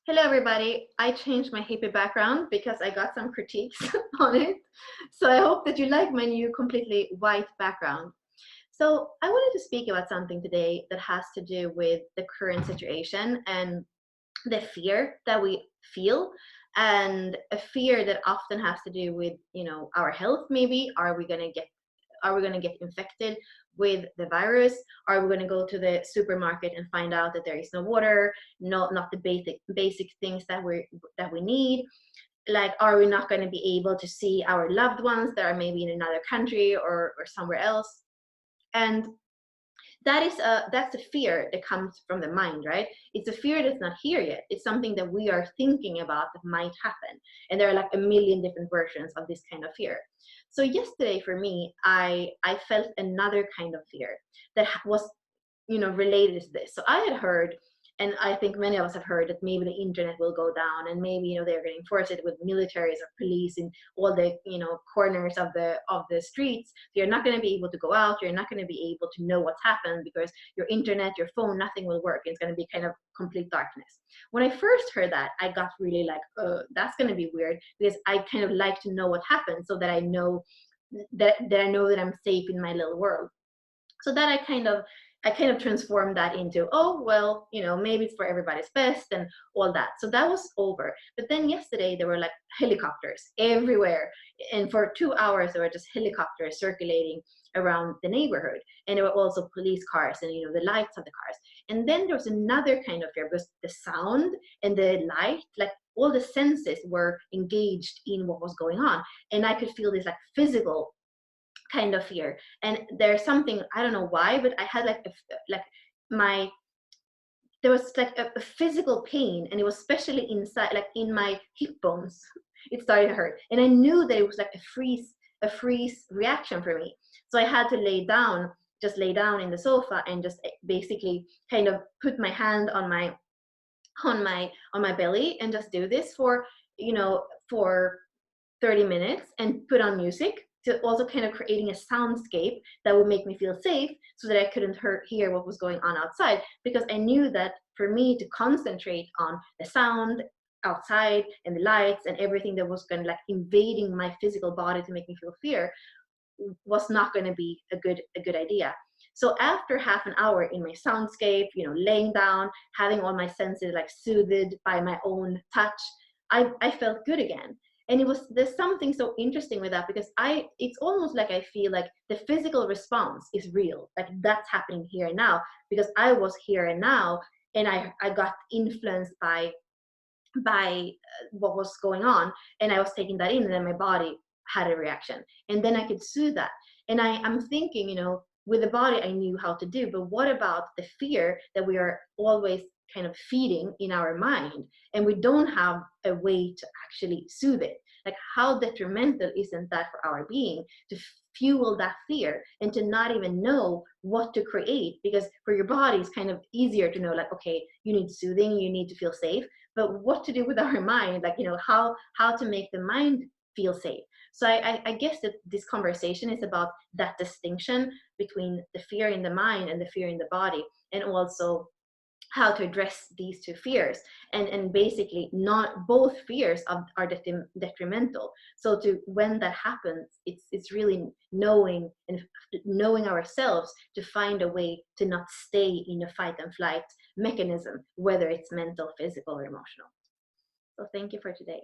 Hello, everybody. I changed my hippie background because I got some critiques on it. So I hope that you like my new completely white background. So I wanted to speak about something today that has to do with the current situation and the fear that we feel, and a fear that often has to do with, our health. Maybe are we going to get infected with the virus? Are we going to go to the supermarket and find out that there is no water, not the basic things that we need? Like, are we not going to be able to see our loved ones that are maybe in another country or somewhere else? And that's a fear that comes from the mind, right? It's a fear that's not here yet. It's something that we are thinking about that might happen, and there are like a million different versions of this kind of fear. So yesterday for me, I felt another kind of fear that was, related to this. So I had heard, and I think many of us have heard, that maybe the internet will go down, and maybe, they're going to enforce it with militaries or police in all the, corners of the streets. So you're not going to be able to go out. You're not going to be able to know what's happened because your internet, your phone, nothing will work. It's going to be kind of complete darkness. When I first heard that, I got really like, that's going to be weird, because I kind of like to know what happened so that I know that I'm safe in my little world. So that I kind of transformed that into, oh well, maybe it's for everybody's best and all that. So that was over. But then yesterday there were like helicopters everywhere, and for 2 hours there were just helicopters circulating around the neighborhood, and there were also police cars and, the lights of the cars. And then there was another kind of fear, because the sound and the light, like all the senses were engaged in what was going on, and I could feel this like physical kind of fear. And there's something, I don't know why, but I had like like my there was like a physical pain, and it was especially inside, like in my hip bones. It started to hurt, and I knew that it was like a freeze reaction for me. So I had to lay down in the sofa, and just basically kind of put my hand on my belly, and just do this for, for 30 minutes, and put on music, to also kind of creating a soundscape that would make me feel safe, so that I couldn't hear what was going on outside, because I knew that for me to concentrate on the sound outside and the lights and everything that was going to like invading my physical body to make me feel fear was not going to be a good idea. So after half an hour in my soundscape, laying down, having all my senses like soothed by my own touch, I felt good again. And there's something so interesting with that, because it's almost like I feel like the physical response is real, like that's happening here and now, because I was here and now, and I got influenced by what was going on, and I was taking that in, and then my body had a reaction, and then I could soothe that. And I'm thinking, with the body I knew how to do, but what about the fear that we are always kind of feeding in our mind, and we don't have a way to actually soothe it? Like, how detrimental isn't that for our being, to fuel that fear and to not even know what to create? Because for your body it's kind of easier to know, like, okay, you need soothing, you need to feel safe, but what to do with our mind, like, how to make the mind feel safe. So I guess that this conversation is about that distinction between the fear in the mind and the fear in the body, and also how to address these two fears. And basically, not both fears are detrimental. So when that happens, it's really knowing ourselves, to find a way to not stay in a fight and flight mechanism, whether it's mental, physical, or emotional. So thank you for today.